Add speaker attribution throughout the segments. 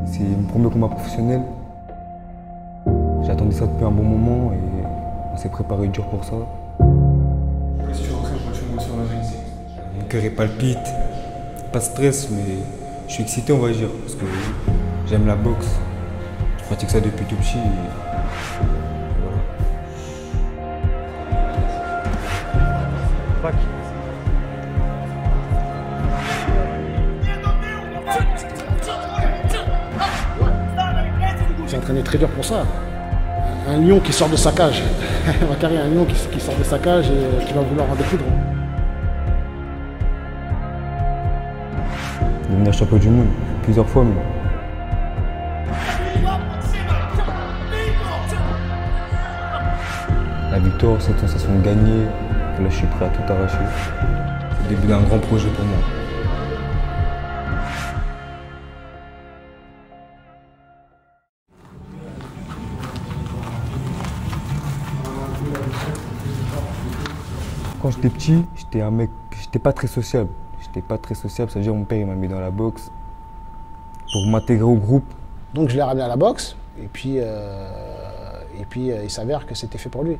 Speaker 1: C'est mon premier combat professionnel. J'attendais ça depuis un bon moment et on s'est préparé dur pour ça.
Speaker 2: Qu'est-ce que tu rentrais quand tu montes sur la ring?
Speaker 1: Mon cœur il palpite, pas de stress, mais je suis excité, on va dire, parce que j'aime la boxe. Je pratique ça depuis tout petit. Voilà.
Speaker 3: J'ai entraîné très dur pour ça. Un lion qui sort de sa cage. Bakary, un lion qui sort de sa cage et qui va vouloir en découdre.
Speaker 1: Devenir champion du monde, plusieurs fois même. La victoire, cette sensation de gagner, là je suis prêt à tout arracher. C'est le début d'un grand projet pour moi. Quand j'étais petit, j'étais un mec, j'étais pas très sociable. Ça veut dire que mon père il m'a mis dans la boxe pour m'intégrer au groupe.
Speaker 3: Donc je l'ai ramené à la boxe et puis il s'avère que c'était fait pour lui.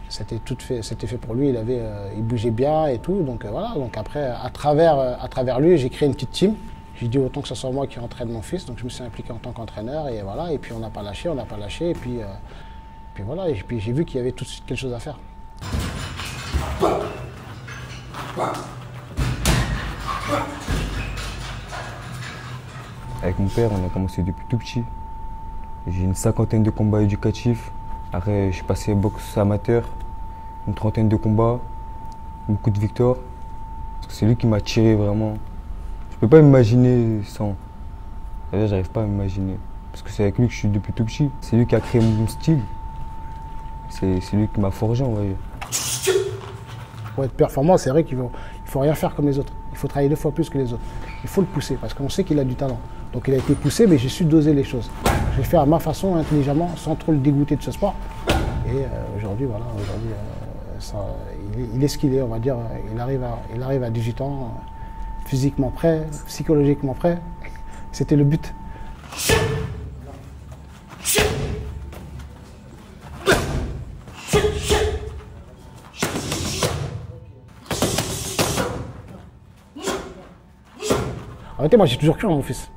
Speaker 3: C'était fait pour lui, il bougeait bien et tout. Donc voilà, donc après, à travers lui, j'ai créé une petite team. J'ai dit autant que ce soit moi qui entraîne mon fils, donc je me suis impliqué en tant qu'entraîneur et voilà. Et puis on n'a pas lâché, et puis voilà. Et puis j'ai vu qu'il y avait tout de suite quelque chose à faire.
Speaker 1: Avec mon père, on a commencé depuis tout petit. J'ai une 50aine de combats éducatifs. Après, je suis passé boxe amateur, une 30aine de combats, beaucoup de victoires. C'est lui qui m'a tiré vraiment. Je peux pas m'imaginer sans. C'est-à-dire, j'arrive pas à m'imaginer. Parce que c'est avec lui que je suis depuis tout petit. C'est lui qui a créé mon style. C'est lui qui m'a forgé, on va dire.
Speaker 3: Pour être performant, c'est vrai qu'il faut rien faire comme les autres. Il faut travailler 2 fois plus que les autres. Il faut le pousser parce qu'on sait qu'il a du talent. Donc il a été poussé, mais j'ai su doser les choses. Je vais faire à ma façon, intelligemment, sans trop le dégoûter de ce sport. Et aujourd'hui, voilà, il est ce qu'il est, on va dire. Il arrive à 18 ans, physiquement prêt, psychologiquement prêt. C'était le but. En réalité, moi, j'ai toujours cru en mon fils.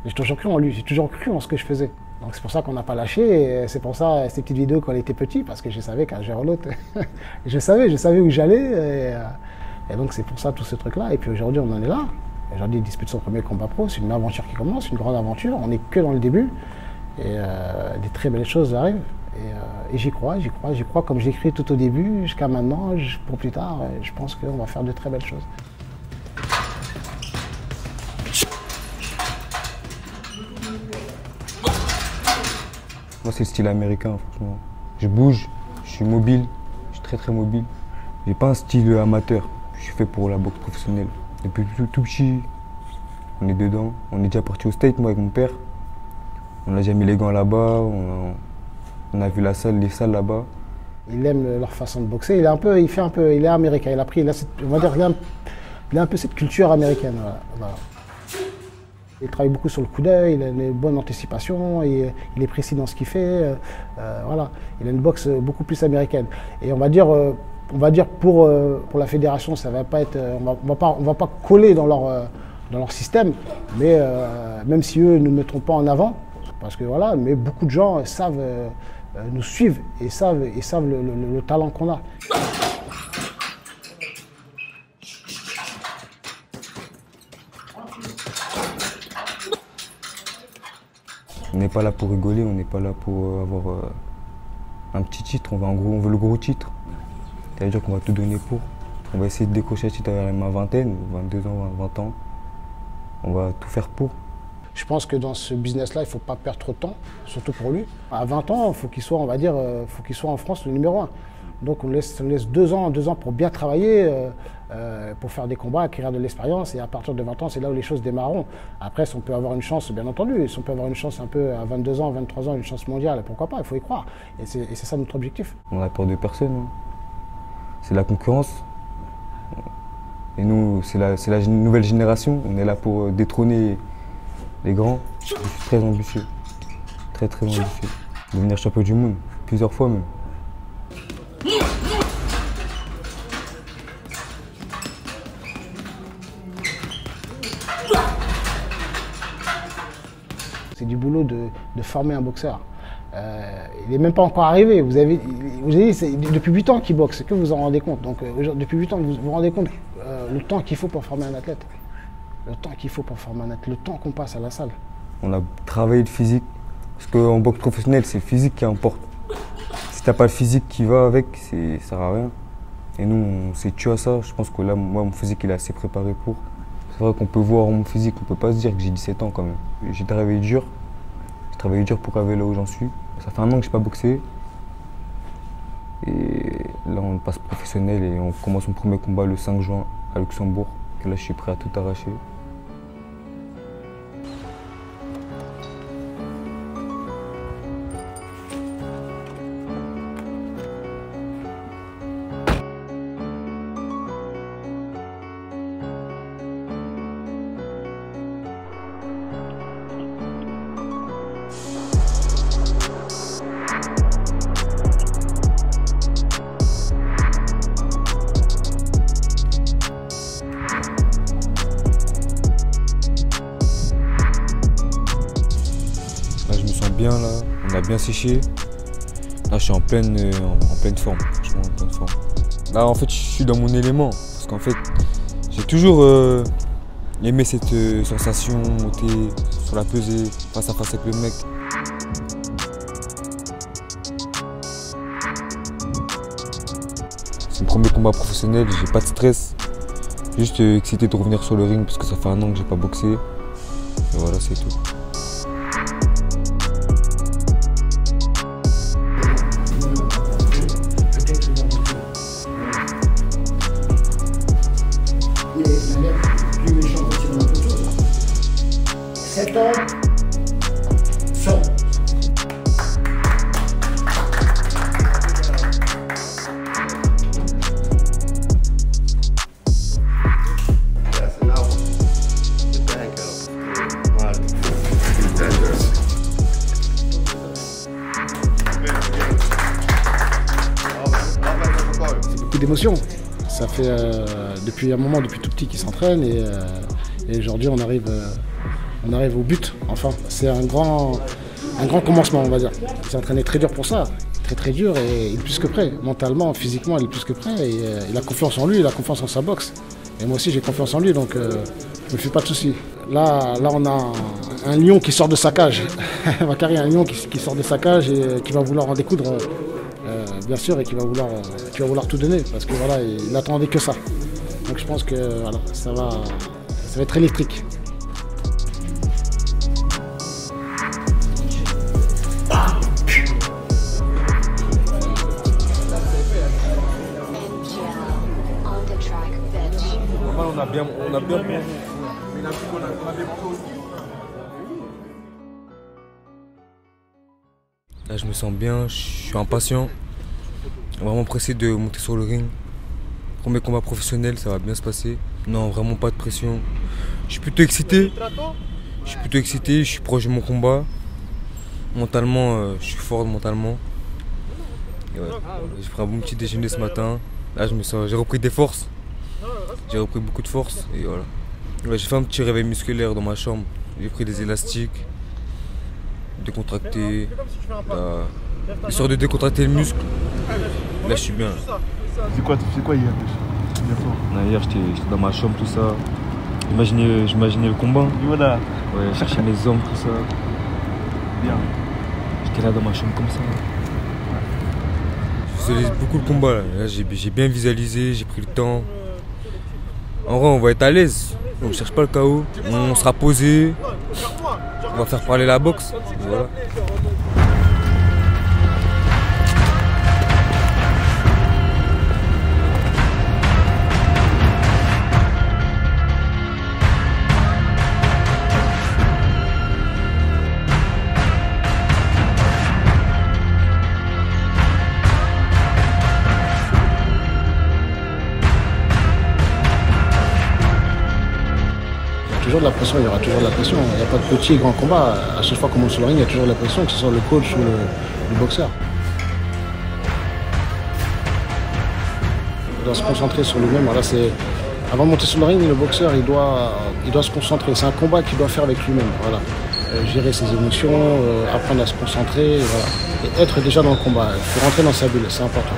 Speaker 3: J'ai toujours cru en lui, j'ai toujours cru en ce que je faisais. Donc c'est pour ça qu'on n'a pas lâché, et c'est pour ça ces petites vidéos quand il était petit, parce que je savais qu'un jour ou l'autre, je savais où j'allais, et donc c'est pour ça tout ce truc-là. Et puis aujourd'hui, on en est là. Aujourd'hui, il dispute son premier combat pro, c'est une aventure qui commence, une grande aventure. On n'est que dans le début, et des très belles choses arrivent. Et j'y crois comme j'ai écrit tout au début, jusqu'à maintenant, pour plus tard, je pense qu'on va faire de très belles choses.
Speaker 1: Moi, c'est le style américain, franchement. Je bouge, je suis mobile, je suis très mobile. J'ai pas un style amateur. Je suis fait pour la boxe professionnelle. Depuis tout petit, on est dedans. On est déjà parti au State, moi, avec mon père. On a déjà mis les gants là-bas, on a vu les salles là-bas.
Speaker 3: Il aime leur façon de boxer. Il est américain. On va dire, il a un peu cette culture américaine. Voilà. Il travaille beaucoup sur le coup d'œil, il a une bonne anticipation, il est précis dans ce qu'il fait. Voilà. Il a une boxe beaucoup plus américaine. Et on va dire pour la fédération, ça va pas être, on va pas coller dans leur système, mais même si eux ne nous mettront pas en avant, parce que voilà, mais beaucoup de gens savent nous suivent et savent le talent qu'on a.
Speaker 1: On n'est pas là pour rigoler, on n'est pas là pour avoir un petit titre, on veut le gros titre. C'est-à-dire qu'on va tout donner pour. On va essayer de décrocher un titre à ma vingtaine, 22 ans, 20 ans. On va tout faire pour.
Speaker 3: Je pense que dans ce business-là, il ne faut pas perdre trop de temps, surtout pour lui. À 20 ans, il faut qu'il soit, on va dire, faut qu'il soit en France le numéro 1. Donc on laisse 2 ans pour bien travailler, pour faire des combats, acquérir de l'expérience. Et à partir de 20 ans, c'est là où les choses démarreront. Après, si on peut avoir une chance, bien entendu, si on peut avoir une chance un peu à 22 ans, 23 ans, une chance mondiale, pourquoi pas, il faut y croire. Et c'est ça notre objectif.
Speaker 1: On n'a peur de personne. Hein. C'est la concurrence. Et nous, c'est la nouvelle génération. On est là pour détrôner les grands, je suis très ambitieux. Très très ambitieux. Devenir champion du monde, plusieurs fois même.
Speaker 3: C'est du boulot de former un boxeur. Il n'est même pas encore arrivé. Vous avez dit, c'est depuis 8 ans qu'il boxe, que vous vous en rendez compte. Donc, depuis 8 ans, vous vous rendez compte le temps qu'il faut pour former un athlète. Le temps qu'il faut pour former un athlète, le temps qu'on passe à la salle.
Speaker 1: On a travaillé le physique, parce qu'en boxe professionnelle, c'est le physique qui importe. Si t'as pas le physique qui va avec, ça sert à rien. Et nous, on s'est tué à ça. Je pense que là, moi, mon physique, il est assez préparé pour. C'est vrai qu'on peut voir mon physique, on peut pas se dire que j'ai 17 ans quand même. J'ai travaillé dur. J'ai travaillé dur pour arriver là où j'en suis. Ça fait 1 an que j'ai pas boxé. Et là, on passe professionnel et on commence mon premier combat le 5 juin à Luxembourg. Et là, je suis prêt à tout arracher. Bien là, on a bien séché. Là je suis en pleine forme, franchement en pleine forme. Là en fait je suis dans mon élément parce qu'en fait j'ai toujours aimé cette sensation, monter sur la pesée, face à face avec le mec. C'est mon premier combat professionnel, j'ai pas de stress. Juste excité de revenir sur le ring parce que ça fait 1 an que j'ai pas boxé. Et voilà, c'est tout.
Speaker 3: D'émotion. Ça fait depuis un moment, depuis tout petit qu'il s'entraîne et aujourd'hui on arrive au but, enfin. C'est un grand commencement, on va dire. Il s'est entraîné très dur pour ça, très dur et il est plus que prêt. Mentalement, physiquement, il est plus que prêt et il a confiance en lui, il a confiance en sa boxe. Et moi aussi j'ai confiance en lui, donc je me fais pas de soucis. Là on a un lion qui sort de sa cage. Bakary, un lion qui sort de sa cage et qui va vouloir en découdre. Bien sûr, et qui va vouloir tout donner parce que voilà, il n'attendait que ça. Donc je pense que voilà, ça va être électrique.
Speaker 1: On a bien. Là, je me sens bien, je suis impatient. Vraiment pressé de monter sur le ring. Premier combat professionnel, ça va bien se passer. Non, vraiment pas de pression. Je suis plutôt excité. Je suis proche de mon combat. Mentalement, je suis fort mentalement. Et ouais. J'ai pris un bon petit déjeuner ce matin. Là, j'ai repris des forces. J'ai repris beaucoup de force. Et voilà. Ouais, j'ai fait un petit réveil musculaire dans ma chambre. J'ai pris des élastiques. Décontracté, histoire de décontracter le muscle. Là je suis bien.
Speaker 2: Tu fais quoi hier?
Speaker 1: Hier j'étais dans ma chambre, tout ça. J'imaginais le combat.
Speaker 2: Voilà.
Speaker 1: Ouais, chercher mes hommes, tout ça.
Speaker 2: Bien.
Speaker 1: J'étais là dans ma chambre comme ça. Je visualise beaucoup le combat là. J'ai bien visualisé, j'ai pris le temps. En vrai on va être à l'aise. On ne cherche pas le chaos. On sera posé. On va faire parler la boxe. Voilà.
Speaker 3: toujours de la pression, il y aura toujours de la pression. Il n'y a pas de petit et grand combat. À chaque fois qu'on monte sur le ring, il y a toujours de la pression, que ce soit le coach ou le boxeur. Il doit se concentrer sur lui-même. Voilà, avant de monter sur le ring, le boxeur il doit se concentrer. C'est un combat qu'il doit faire avec lui-même. Voilà. Gérer ses émotions, apprendre à se concentrer, et, voilà. Et être déjà dans le combat. Il faut rentrer dans sa bulle, c'est important.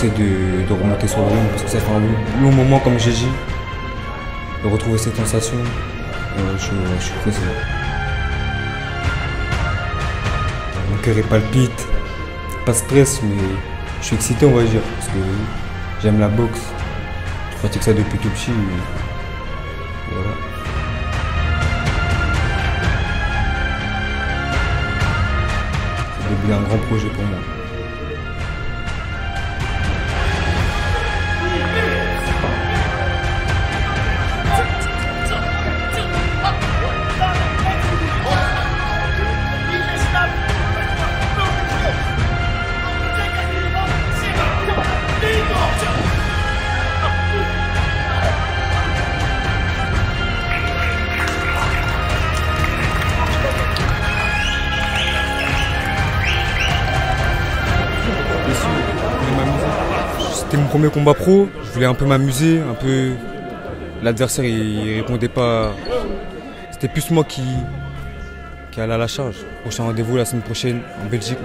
Speaker 1: J'essaie de remonter sur le ring parce que ça fait un long moment, comme j'ai dit, de retrouver cette sensation. Je suis pressé. Mon cœur il palpite, pas de stress, mais je suis excité, on va dire, parce que j'aime la boxe. Je pratique ça depuis tout petit. Et voilà. C'est le début d'un grand projet pour moi. C'était mon premier combat pro, je voulais un peu m'amuser, un peu. L'adversaire il répondait pas. C'était plus moi qui allait à la charge. Prochain rendez-vous la semaine prochaine en Belgique.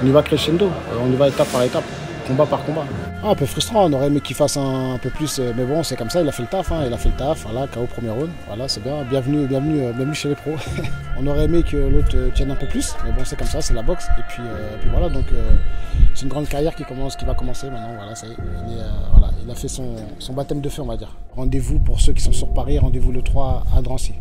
Speaker 3: On y va crescendo, on y va étape par étape, combat par combat. Un peu frustrant, on aurait aimé qu'il fasse un peu plus, mais bon, c'est comme ça, il a fait le taf, il a fait le taf, voilà, KO premier round, voilà, c'est bien, bienvenue chez les pros. On aurait aimé que l'autre tienne un peu plus, mais bon, c'est comme ça, c'est la boxe, et puis voilà, donc c'est une grande carrière qui va commencer maintenant, voilà, ça y est, il a fait son baptême de feu, on va dire. Rendez-vous pour ceux qui sont sur Paris, rendez-vous le 3 à Drancy.